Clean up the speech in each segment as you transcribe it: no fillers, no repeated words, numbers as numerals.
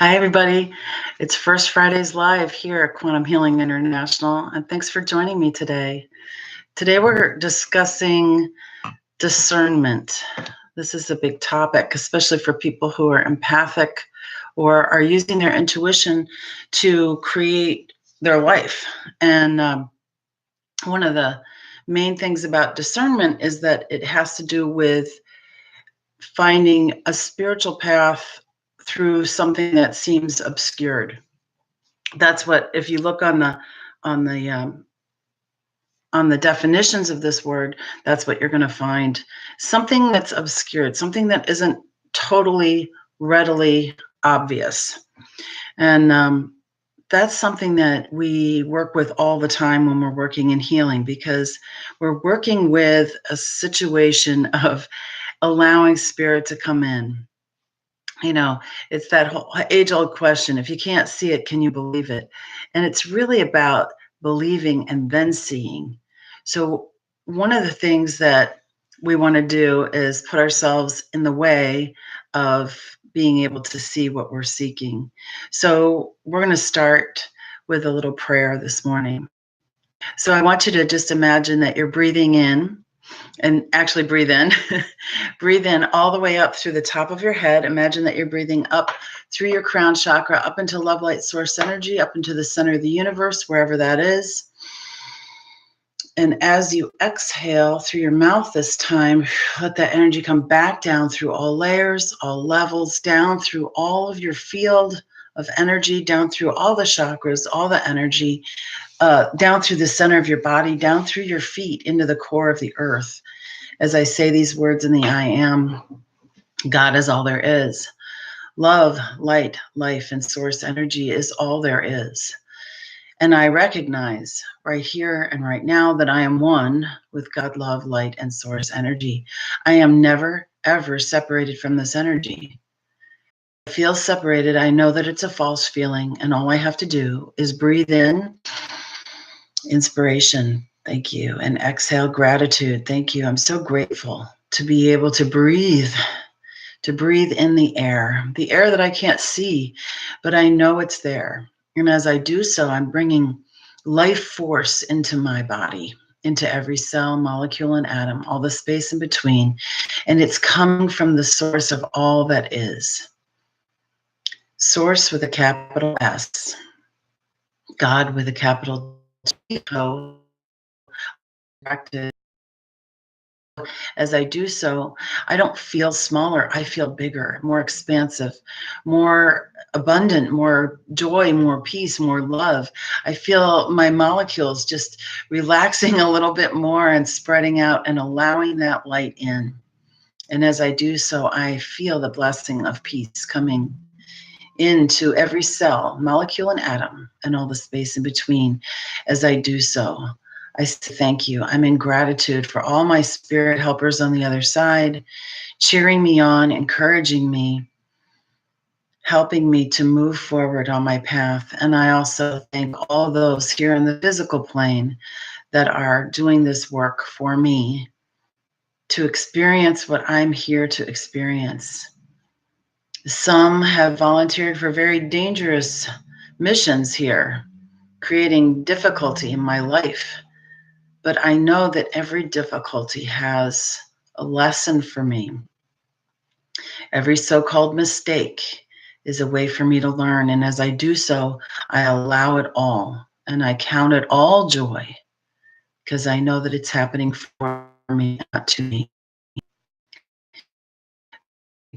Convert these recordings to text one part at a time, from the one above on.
Hi, everybody. It's First Fridays Live here at Quantum Healing International, and thanks for joining me today. Today, we're discussing discernment. This is a big topic, especially for people who are empathic or are using their intuition to create their life. And one of the main things about discernment is that it has to do with finding a spiritual path through something that seems obscured. That's what, if you look on the on the definitions of this word, that's what you're going to find. Something that's obscured, something that isn't totally readily obvious. And that's something that we work with all the time when we're working in healing, because we're working with a situation of allowing spirit to come in. You know, it's that whole age-old question: if you can't see it, can you believe it? And it's really about believing and then seeing. So one of the things that we want to do is put ourselves in the way of being able to see what we're seeking. So we're going to start with a little prayer this morning. So I want you to just imagine that you're breathing in, and actually breathe in. Breathe in all the way up through the top of your head. Imagine that you're breathing up through your crown chakra, up into love, light, source energy, up into the center of the universe, wherever that is. And as you exhale through your mouth this time, let that energy come back down through all layers, all levels, down through all of your field of energy, down through all the chakras, all the energy, down through the center of your body, down through your feet, into the core of the earth. As I say these words in the I am, God is all there is. Love, light, life, and source energy is all there is. And I recognize right here and right now that I am one with God, love, light, and source energy. I am never, ever separated from this energy. If I feel separated, I know that it's a false feeling, and all I have to do is breathe in inspiration. Thank you. And exhale, gratitude. Thank you. I'm so grateful to be able to breathe in the air that I can't see, but I know it's there. And as I do so, I'm bringing life force into my body, into every cell, molecule, and atom, all the space in between. And it's coming from the source of all that is. Source with a capital S. God with a capital T. As I do so, I don't feel smaller. I feel bigger, more expansive, more abundant, more joy, more peace, more love. I feel my molecules just relaxing a little bit more and spreading out and allowing that light in. And as I do so, I feel the blessing of peace coming into every cell, molecule, and atom, and all the space in between. As I do so, I say thank you. I'm in gratitude for all my spirit helpers on the other side, cheering me on, encouraging me, helping me to move forward on my path. And I also thank all those here in the physical plane that are doing this work for me to experience what I'm here to experience. Some have volunteered for very dangerous missions here, creating difficulty in my life. But I know that every difficulty has a lesson for me. Every so-called mistake is a way for me to learn. And as I do so, I allow it all. And I count it all joy, because I know that it's happening for me, not to me.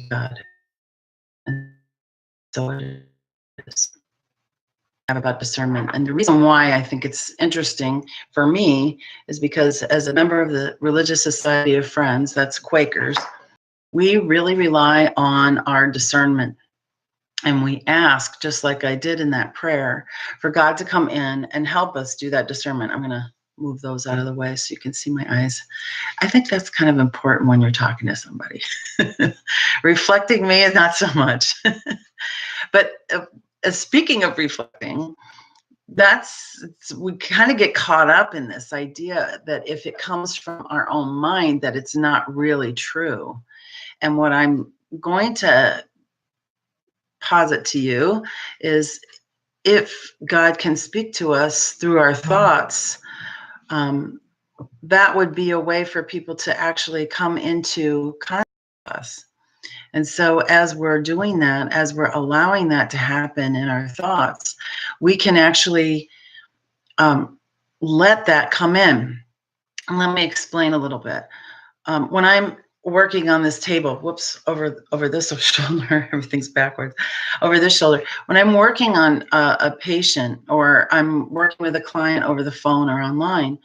God. And so it is. About discernment. And the reason why I think it's interesting for me is because, as a member of the Religious Society of Friends, that's Quakers, we really rely on our discernment. And we ask, just like I did in that prayer, for God to come in and help us do that discernment. I'm going to move those out of the way so you can see my eyes. I think that's kind of important when you're talking to somebody. Reflecting me is not so much. But speaking of reflecting, we kind of get caught up in this idea that if it comes from our own mind, that it's not really true. And what I'm going to posit to you is, if God can speak to us through our thoughts, that would be a way for people to actually come into contact with us. And so as we're doing that, as we're allowing that to happen in our thoughts, we can actually let that come in. And let me explain a little bit. When I'm working on this table, whoops, over this shoulder, everything's backwards, over this shoulder. When I'm working on a patient, or I'm working with a client over the phone or online,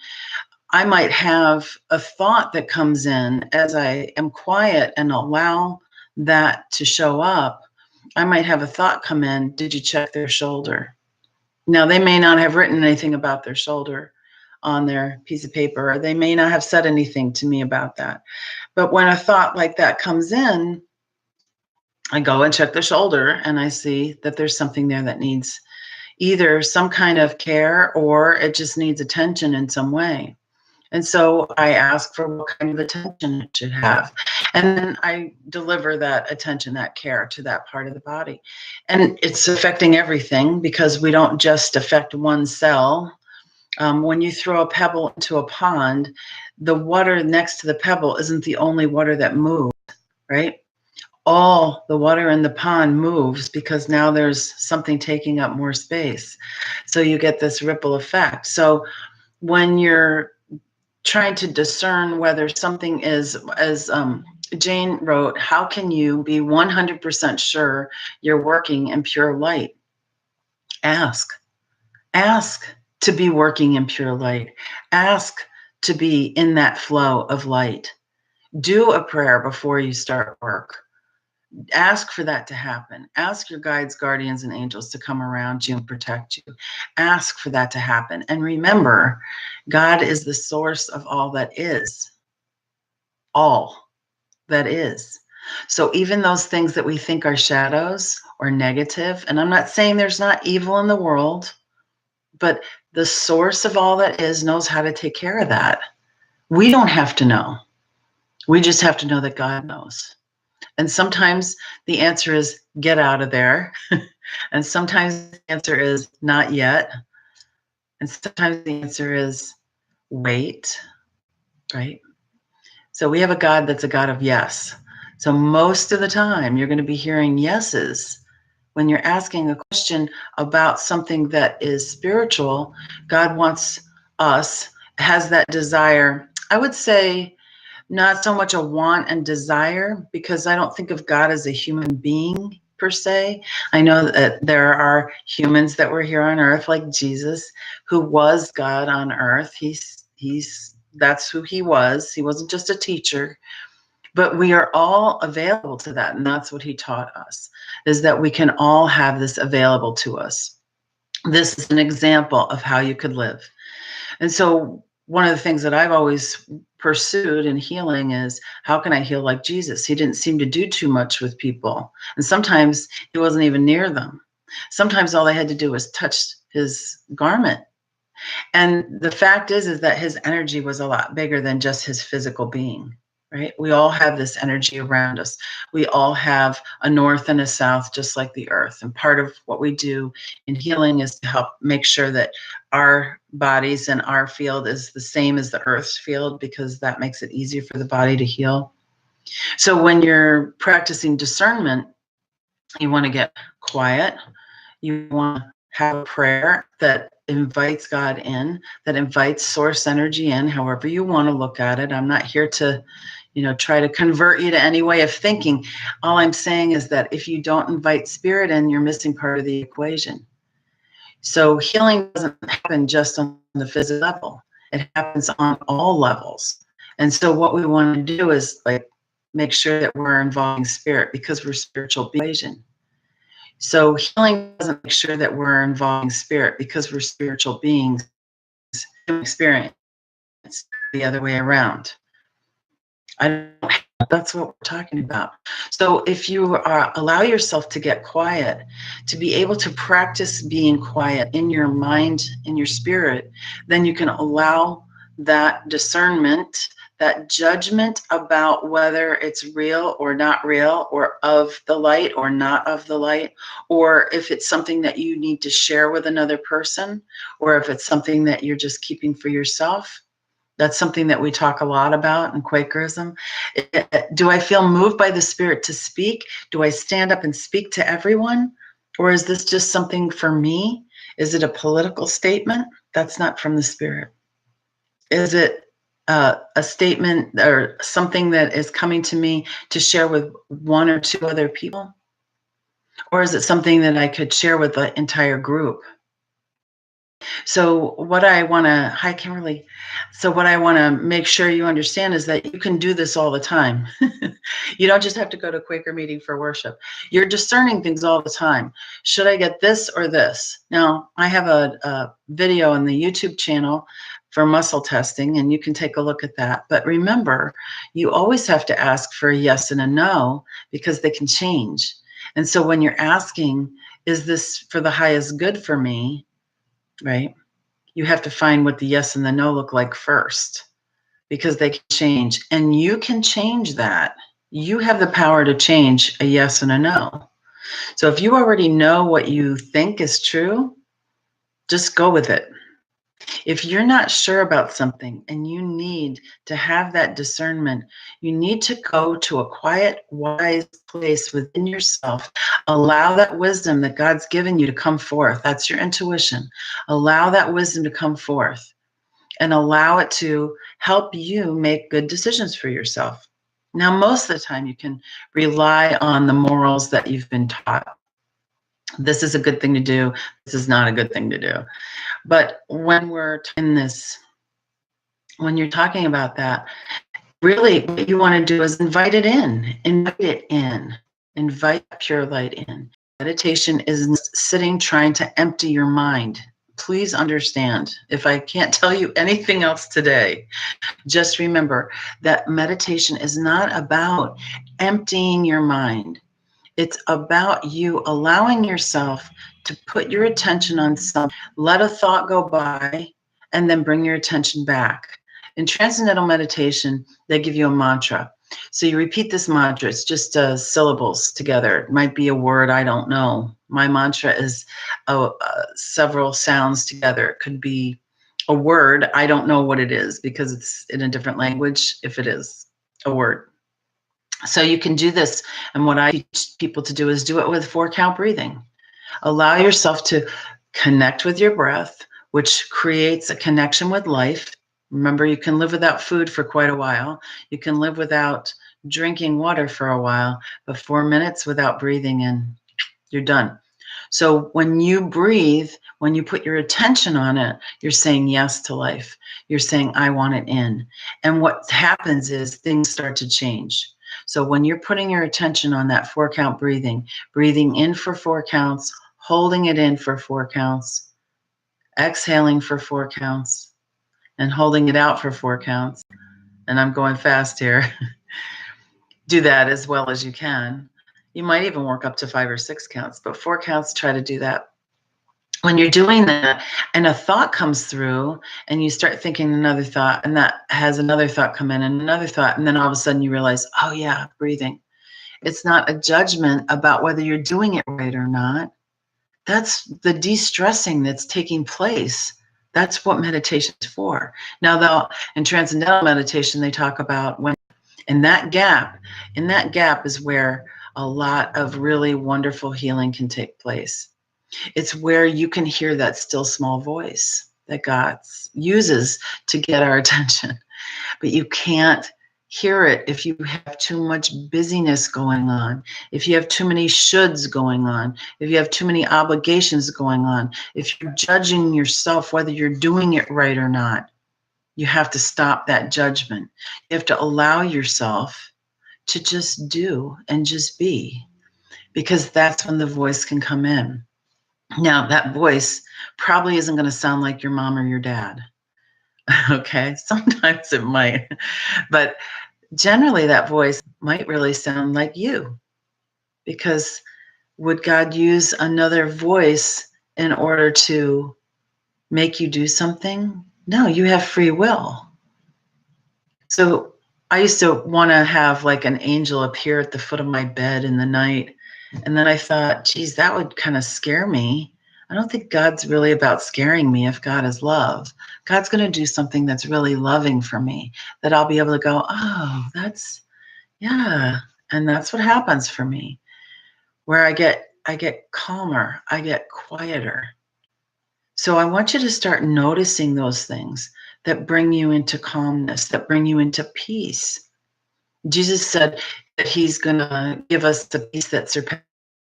I might have a thought that comes in as I am quiet and allow that to show up. I might have a thought come in, did you check their shoulder? Now, they may not have written anything about their shoulder on their piece of paper, or they may not have said anything to me about that. But when a thought like that comes in, I go and check the shoulder, and I see that there's something there that needs either some kind of care, or it just needs attention in some way. And so I ask for what kind of attention it should have. And then I deliver that attention, that care, to that part of the body. And it's affecting everything, because we don't just affect one cell. When you throw a pebble into a pond, the water next to the pebble isn't the only water that moves, right? All the water in the pond moves, because now there's something taking up more space. So you get this ripple effect. So when you're trying to discern whether something is, as Jane wrote, how can you be 100% sure you're working in pure light? Ask to be working in pure light. Ask to be in that flow of light. Do a prayer before you start work. Ask for that to happen. Ask your guides, guardians, and angels to come around you and protect you. Ask for that to happen. And remember, God is the source of all that is. All that is. So even those things that we think are shadows or negative, and I'm not saying there's not evil in the world, but the source of all that is knows how to take care of that. We don't have to know. We just have to know that God knows. And sometimes the answer is get out of there. And sometimes the answer is not yet. And sometimes the answer is wait, right? So we have a God that's a God of yes. So most of the time you're going to be hearing yeses. When you're asking a question about something that is spiritual, God wants us, has that desire. I would say not so much a want and desire, because I don't think of God as a human being per se. I know that there are humans that were here on earth, like Jesus, who was God on earth. That's who he was. He wasn't just a teacher. But we are all available to that. And that's what he taught us, is that we can all have this available to us. This is an example of how you could live. And so one of the things that I've always pursued in healing is, how can I heal like Jesus? He didn't seem to do too much with people. And sometimes he wasn't even near them. Sometimes all they had to do was touch his garment. And the fact is that his energy was a lot bigger than just his physical being. Right? We all have this energy around us. We all have a north and a south, just like the earth. And part of what we do in healing is to help make sure that our bodies and our field is the same as the earth's field, because that makes it easier for the body to heal. So when you're practicing discernment, you want to get quiet. You want to have a prayer that invites God in, that invites source energy in, however you want to look at it. I'm not here to try to convert you to any way of thinking. All I'm saying is that if you don't invite spirit in, you're missing part of the equation. So healing doesn't happen just on the physical level. It happens on all levels. And so what we want to do is make sure that we're involving spirit, because we're spiritual equation. So healing doesn't make sure that we're involving spirit, because we're spiritual beings. Experience the other way around. That's what we're talking about. So if you allow yourself to get quiet, to be able to practice being quiet in your mind, in your spirit, then you can allow that discernment, that judgment about whether it's real or not real, or of the light or not of the light, or if it's something that you need to share with another person, or if it's something that you're just keeping for yourself. That's something that we talk a lot about in Quakerism. Do I feel moved by the Spirit to speak? Do I stand up and speak to everyone? Or is this just something for me? Is it a political statement? That's not from the Spirit. Is it a statement or something that is coming to me to share with one or two other people? Or is it something that I could share with the entire group? So what I want to, hi Kimberly. So what I want to make sure you understand is that you can do this all the time. You don't just have to go to Quaker meeting for worship. You're discerning things all the time. Should I get this or this? Now, I have a video on the YouTube channel for muscle testing, and you can take a look at that. But remember, you always have to ask for a yes and a no, because they can change. And so when you're asking, is this for the highest good for me? Right? You have to find what the yes and the no look like first, because they can change, and you can change that. You have the power to change a yes and a no. So if you already know what you think is true, just go with it. If you're not sure about something and you need to have that discernment, you need to go to a quiet, wise place within yourself. Allow that wisdom that God's given you to come forth. That's your intuition. Allow that wisdom to come forth and allow it to help you make good decisions for yourself. Now, most of the time, you can rely on the morals that you've been taught. This is a good thing to do. This is not a good thing to do. But when we're in this, when you're talking about that, really what you want to do is invite it in, invite pure light in. Meditation is sitting trying to empty your mind. Please understand, if I can't tell you anything else today, just remember that meditation is not about emptying your mind. It's about you allowing yourself to put your attention on something, let a thought go by, and then bring your attention back. In Transcendental Meditation, they give you a mantra. So you repeat this mantra. It's just syllables together. It might be a word, I don't know. My mantra is several sounds together. It could be a word. I don't know what it is because it's in a different language, if it is a word. So you can do this, and what I teach people to do is do it with 4-count breathing. Allow yourself to connect with your breath, which creates a connection with life. Remember, you can live without food for quite a while. You can live without drinking water for a while, but 4 minutes without breathing and you're done. So when you breathe, when you put your attention on it, you're saying yes to life. You're saying, I want it in. And what happens is things start to change. So when you're putting your attention on that 4-count breathing, breathing in for 4 counts, holding it in for 4 counts, exhaling for 4 counts, and holding it out for 4 counts. And I'm going fast here. Do that as well as you can. You might even work up to 5 or 6 counts, but 4 counts, try to do that. When you're doing that and a thought comes through and you start thinking another thought, and that has another thought come in and another thought, and then all of a sudden you realize, oh yeah, breathing. It's not a judgment about whether you're doing it right or not. That's the de-stressing that's taking place. That's what meditation is for. Now, in Transcendental Meditation, they talk about when in that gap is where a lot of really wonderful healing can take place. It's where you can hear that still small voice that God uses to get our attention. But you can't hear it if you have too much busyness going on, if you have too many shoulds going on, if you have too many obligations going on, if you're judging yourself whether you're doing it right or not. You have to stop that judgment. You have to allow yourself to just do and just be, because that's when the voice can come in. Now, that voice probably isn't going to sound like your mom or your dad. Okay, sometimes it might, but generally that voice might really sound like you, because would God use another voice in order to make you do something? No, you have free will. So I used to want to have like an angel appear at the foot of my bed in the night. And then I thought, geez, that would kind of scare me. I don't think God's really about scaring me if God is love. God's going to do something that's really loving for me, that I'll be able to go, oh, yeah. And that's what happens for me, where I get calmer, I get quieter. So I want you to start noticing those things that bring you into calmness, that bring you into peace. Jesus said that he's going to give us the peace that surpasses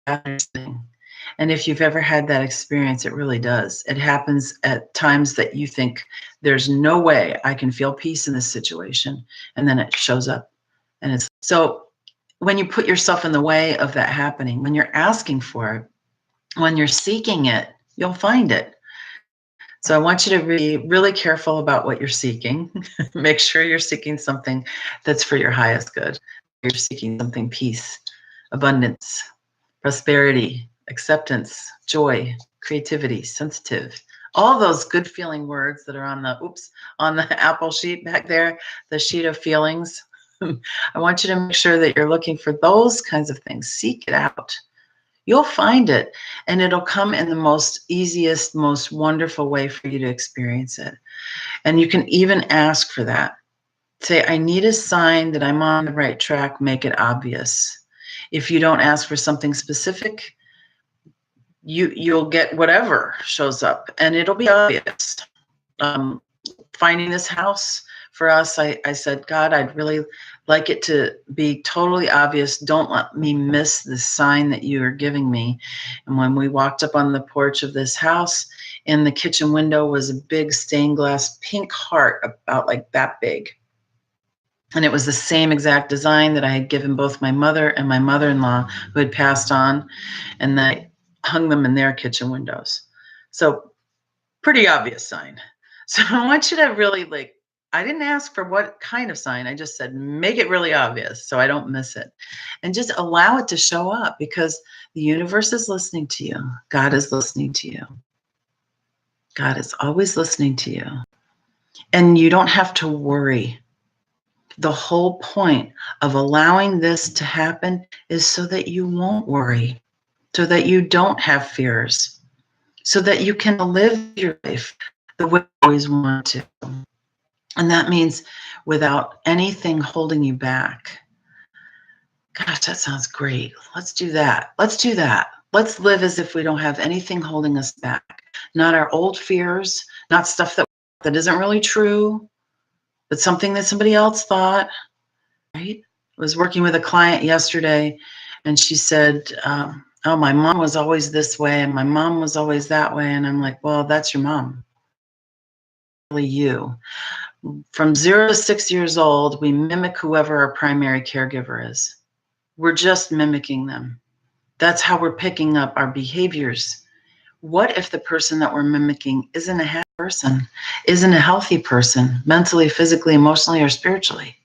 everything. And if you've ever had that experience, it really does. It happens at times that you think there's no way I can feel peace in this situation. And then it shows up. And it's so when you put yourself in the way of that happening, when you're asking for it, when you're seeking it, you'll find it. So I want you to be really careful about what you're seeking. Make sure you're seeking something that's for your highest good. You're seeking something peace, abundance, prosperity, acceptance, joy, creativity, sensitive. All those good feeling words that are on the Apple sheet back there, the sheet of feelings. I want you to make sure that you're looking for those kinds of things. Seek it out. You'll find it, and it'll come in the most easiest, most wonderful way for you to experience it. And you can even ask for that. Say, I need a sign that I'm on the right track, make it obvious. If you don't ask for something specific, you'll get whatever shows up, and it'll be obvious. Finding this house for us, I said, God, I'd really like it to be totally obvious. Don't let me miss the sign that you are giving me. And when we walked up on the porch of this house, in the kitchen window was a big stained glass pink heart about like that big. And it was the same exact design that I had given both my mother and my mother-in-law, who had passed on, and I hung them in their kitchen windows. So pretty obvious sign. So I want you to really I didn't ask for what kind of sign. I just said, make it really obvious so I don't miss it. And just allow it to show up, because the universe is listening to you. God is listening to you. God is always listening to you. And you don't have to worry. The whole point of allowing this to happen is so that you won't worry, so that you don't have fears, so that you can live your life the way you always want to. And that means without anything holding you back. Gosh, that sounds great. Let's do that. Let's do that. Let's live as if we don't have anything holding us back. Not our old fears, not stuff that isn't really true, but something that somebody else thought, right? I was working with a client yesterday, and she said, oh, my mom was always this way, and my mom was always that way. And I'm like, well, that's your mom. Really you. From 0 to 6 years old, we mimic whoever our primary caregiver is. We're just mimicking them. That's how we're picking up our behaviors. What if the person that we're mimicking isn't a happy person, isn't a healthy person, mentally, physically, emotionally, or spiritually?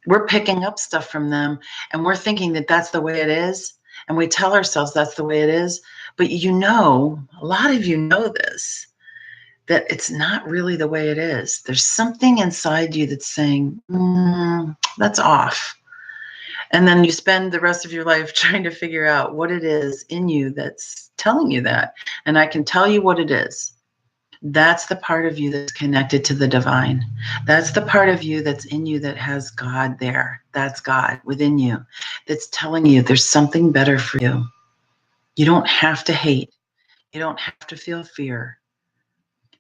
We're picking up stuff from them, and we're thinking that that's the way it is, and we tell ourselves that's the way it is. But a lot of you know this, that it's not really the way it is. There's something inside you that's saying, that's off. And then you spend the rest of your life trying to figure out what it is in you that's telling you that. And I can tell you what it is. That's the part of you that's connected to the divine. That's the part of you that's in you that has God there. That's God within you that's telling you there's something better for you. You don't have to hate. You don't have to feel fear.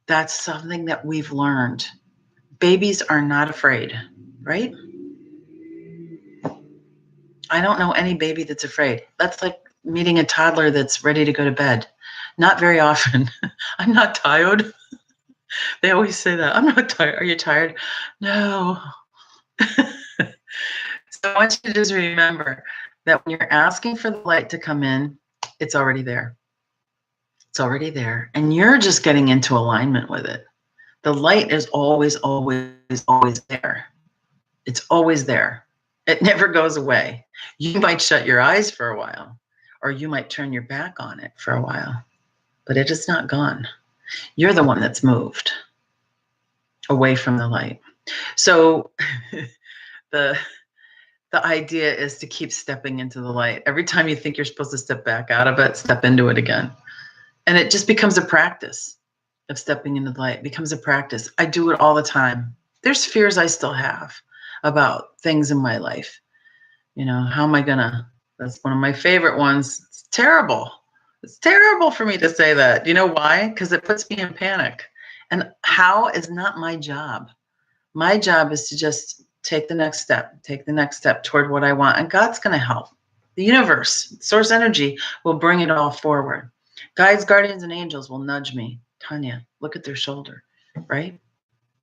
That's something that we've learned. Babies are not afraid, right? I don't know any baby that's afraid. That's like meeting a toddler that's ready to go to bed. Not very often. I'm not tired. They always say that. I'm not tired. Are you tired? No. So I want you to just remember that when you're asking for the light to come in, it's already there. It's already there. And you're just getting into alignment with it. The light is always, always, always there. It's always there. It never goes away. You might shut your eyes for a while, or you might turn your back on it for a while, but it is not gone. You're the one that's moved away from the light. So the the idea is to keep stepping into the light. Every time you think you're supposed to step back out of it, step into it again. And it just becomes a practice of stepping into the light. It becomes a practice. I do it all the time. There's fears I still have about things in my life. You know, how am I gonna, that's one of my favorite ones. It's terrible. It's terrible for me to say that. You know why? Because it puts me in panic. And how is not my job. My job is to just take the next step toward what I want. And God's going to help. The universe, source energy will bring it all forward. Guides, guardians, and angels will nudge me. Tanya, look at their shoulder, right?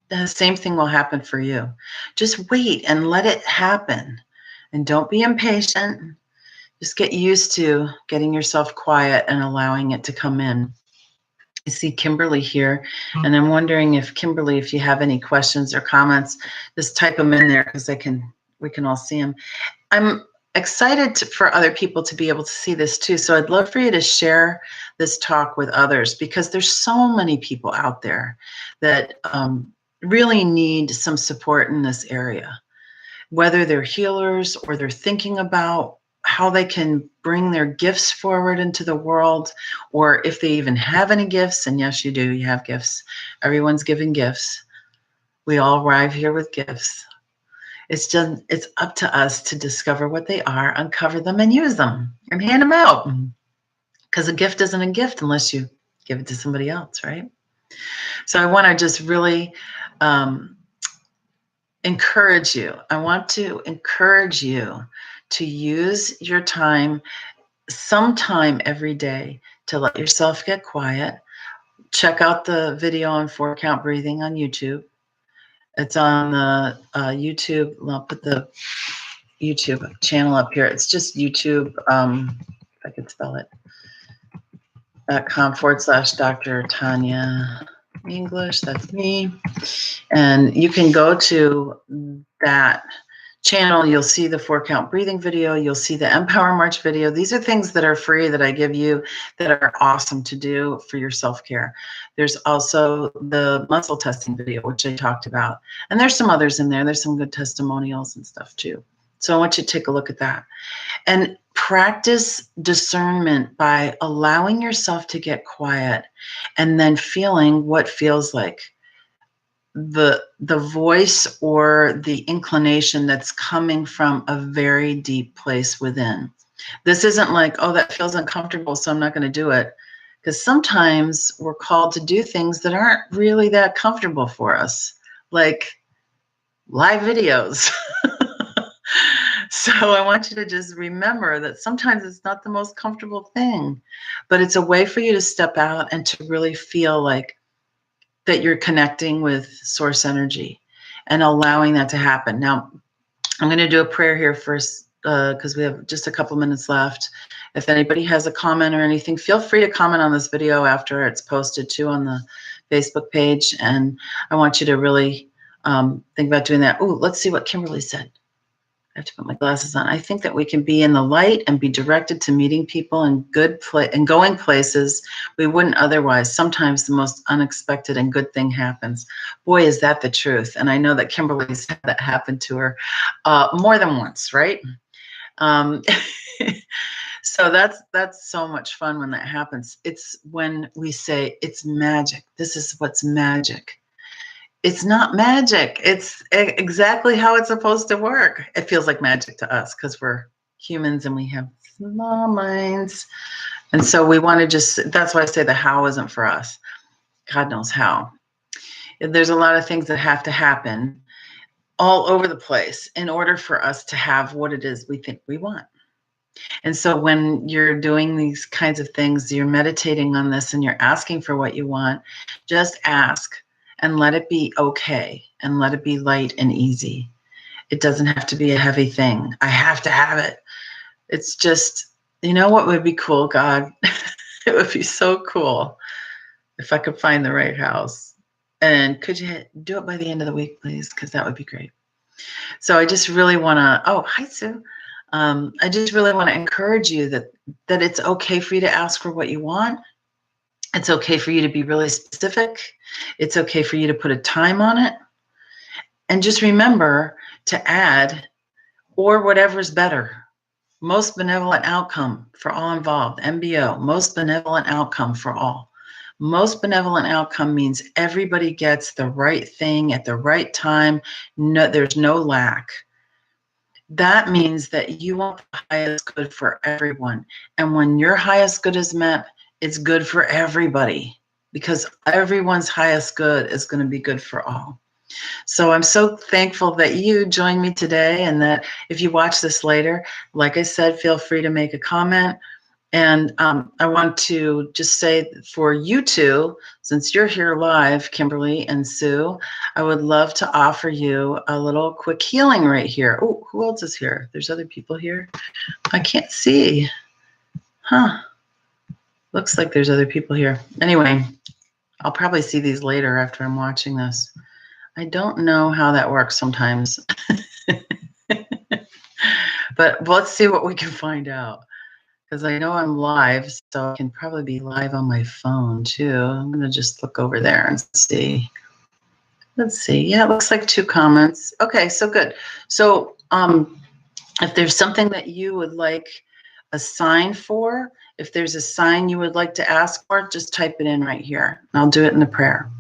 The same thing will happen for you. Just wait and let it happen. And don't be impatient. Just get used to getting yourself quiet and allowing it to come in. I see Kimberly here, and I'm wondering if Kimberly, if you have any questions or comments, just type them in there because we can all see them. I'm excited for other people to be able to see this too. So I'd love for you to share this talk with others because there's so many people out there that really need some support in this area, whether they're healers or they're thinking about how they can bring their gifts forward into the world, or if they even have any gifts. And yes, you do, you have gifts. Everyone's giving gifts. We all arrive here with gifts. It's up to us to discover what they are, uncover them, and use them, and hand them out. Because a gift isn't a gift unless you give it to somebody else, right? So I want to just really encourage you. I want to encourage you to use your time sometime every day to let yourself get quiet. Check out the video on 4-count breathing on YouTube. It's on the YouTube. I'll put the YouTube channel up here. It's just YouTube, if I could spell it, .com/Dr. Tanya English. That's me. And you can go to that channel. You'll see the 4-count breathing video. You'll see the Empower March video. These are things that are free that I give you that are awesome to do for your self-care. There's also the muscle testing video, which I talked about. And there's some others in there. There's some good testimonials and stuff too. So I want you to take a look at that. And practice discernment by allowing yourself to get quiet and then feeling what feels like. The voice or the inclination that's coming from a very deep place within. This isn't like, oh, that feels uncomfortable, so I'm not going to do it. Because sometimes we're called to do things that aren't really that comfortable for us, like live videos. So I want you to just remember that sometimes it's not the most comfortable thing, but it's a way for you to step out and to really feel like that you're connecting with source energy and allowing that to happen. Now, I'm going to do a prayer here first because we have just a couple minutes left. If anybody has a comment or anything, feel free to comment on this video after it's posted too on the Facebook page. And I want you to really think about doing that. Ooh, let's see what Kimberly said. I have to put my glasses on. I think that we can be in the light and be directed to meeting people in and going places we wouldn't otherwise. Sometimes the most unexpected and good thing happens. Boy, is that the truth. And I know that Kimberly's had that happen to her more than once, right? So that's so much fun when that happens. It's when we say it's magic. This is what's magic. It's not magic. It's exactly how it's supposed to work. It feels like magic to us because we're humans and we have small minds. And so we want to that's why I say the how isn't for us. God knows how. There's a lot of things that have to happen all over the place in order for us to have what it is we think we want. And so when you're doing these kinds of things, you're meditating on this and you're asking for what you want, just ask. And let it be okay and let it be light and easy. It doesn't have to be a heavy thing. I have to have it. It's just, you know what would be cool, God? It would be so cool if I could find the right house. And could you do it by the end of the week, please? Because that would be great. So I just really want to, oh, hi, Sue. I just really want to encourage you that it's okay for you to ask for what you want. It's okay for you to be really specific. It's okay for you to put a time on it. And just remember to add, or whatever's better. Most benevolent outcome for all involved, MBO, most benevolent outcome for all. Most benevolent outcome means everybody gets the right thing at the right time. No, there's no lack. That means that you want the highest good for everyone. And when your highest good is met, it's good for everybody, because everyone's highest good is going to be good for all. So I'm so thankful that you joined me today, and that if you watch this later, like I said, feel free to make a comment. And I want to just say, for you two, since you're here live, Kimberly and Sue, I would love to offer you a little quick healing right here. Oh, who else is here? There's other people here. I can't see. Huh. Looks like there's other people here. Anyway, I'll probably see these later after I'm watching this. I don't know how that works sometimes. But let's see what we can find out. Because I know I'm live, so I can probably be live on my phone too. I'm going to just look over there and see. Let's see. Yeah, it looks like 2 comments. Okay, so good. So if there's something that you would like a sign for, if there's a sign you would like to ask for, just type it in right here. And I'll do it in the prayer.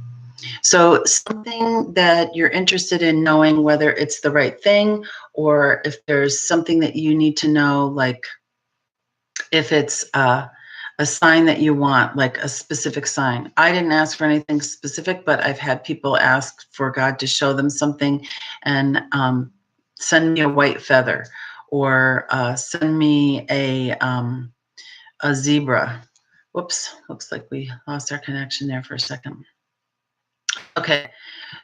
So something that you're interested in knowing, whether it's the right thing, or if there's something that you need to know, like if it's a sign that you want, like a specific sign. I didn't ask for anything specific, but I've had people ask for God to show them something, and send me a white feather, or send me a zebra. Whoops, looks like we lost our connection there for a second. Okay.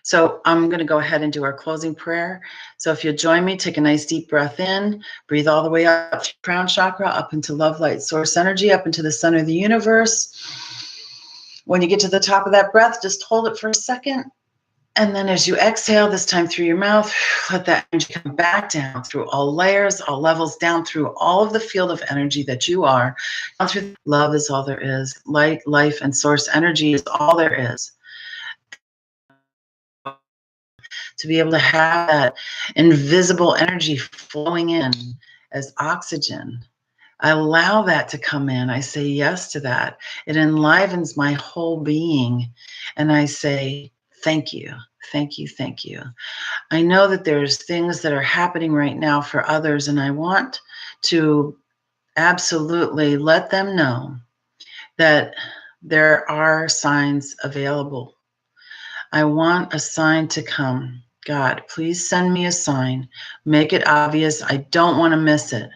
So I'm going to go ahead and do our closing prayer. So if you'll join me, take a nice deep breath in, breathe all the way up to crown chakra, up into love, light, source energy, up into the center of the universe. When you get to the top of that breath, just hold it for a second. And then as you exhale, this time through your mouth, let that energy come back down through all layers, all levels, down through all of the field of energy that you are. Down through love is all there is. Light, life, and source energy is all there is. To be able to have that invisible energy flowing in as oxygen. I allow that to come in. I say yes to that. It enlivens my whole being. And I say, thank you, thank you, thank you. I know that there's things that are happening right now for others, and I want to absolutely let them know that there are signs available. I want a sign to come. God, please send me a sign. Make it obvious. I don't want to miss it.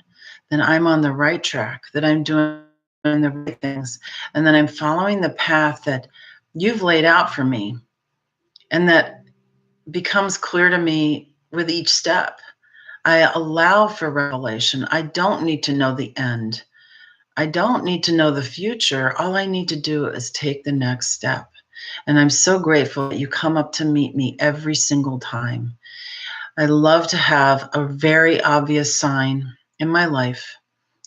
Then I'm on the right track, that I'm doing the right things, and that I'm following the path that you've laid out for me, and that becomes clear to me with each step. I allow for revelation. I don't need to know the end. I don't need to know the future. All I need to do is take the next step. And I'm so grateful that you come up to meet me every single time. I love to have a very obvious sign in my life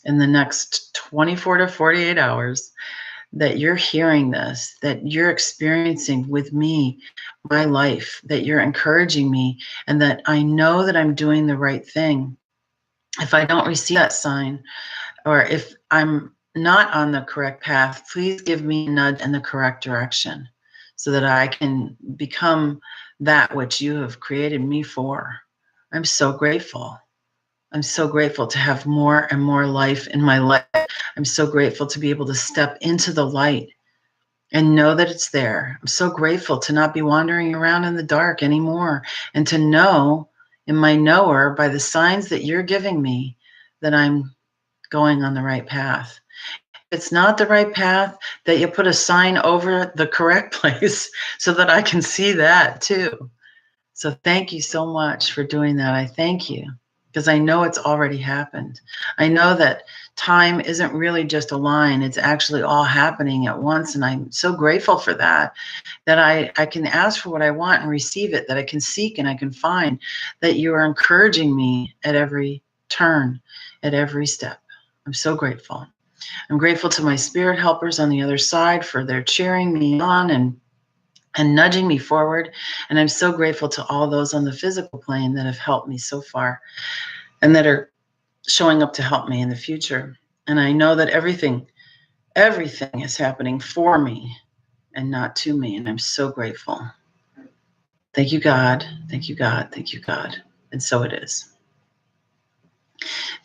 in the next 24 to 48 hours that you're hearing this, that you're experiencing with me my life, that you're encouraging me, and that I know that I'm doing the right thing. If I don't receive that sign, or if I'm not on the correct path, please give me a nudge in the correct direction, so that I can become that which you have created me for. I'm so grateful. I'm so grateful to have more and more life in my life. I'm so grateful to be able to step into the light and know that it's there. I'm so grateful to not be wandering around in the dark anymore, and to know in my knower, by the signs that you're giving me, that I'm going on the right path. If it's not the right path, that you put a sign over the correct place so that I can see that too. So thank you so much for doing that. I thank you, because I know it's already happened. I know that time isn't really just a line. It's actually all happening at once. And I'm so grateful for that, that I can ask for what I want and receive it, that I can seek and I can find, that you are encouraging me at every turn, at every step. I'm so grateful. I'm grateful to my spirit helpers on the other side for their cheering me on, and and nudging me forward. And I'm so grateful to all those on the physical plane that have helped me so far and that are showing up to help me in the future. And I know that everything is happening for me and not to me. And I'm so grateful. Thank you, God. Thank you, God. Thank you, God. And so it is.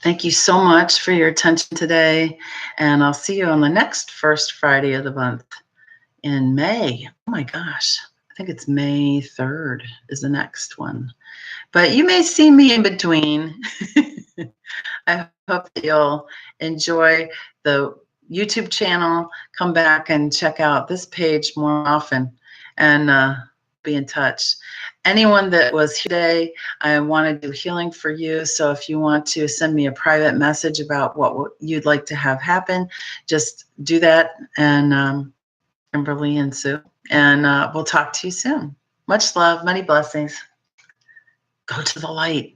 Thank you so much for your attention today. And I'll see you on the next first Friday of the month in May. Oh my gosh. I think it's May 3rd is the next one. But you may see me in between. I hope that you'll enjoy the YouTube channel. Come back and check out this page more often and be in touch. Anyone that was here today, I want to do healing for you. So if you want to send me a private message about what you'd like to have happen, just do that. And Kimberly and Sue. And we'll talk to you soon. Much love, many blessings. Go to the light.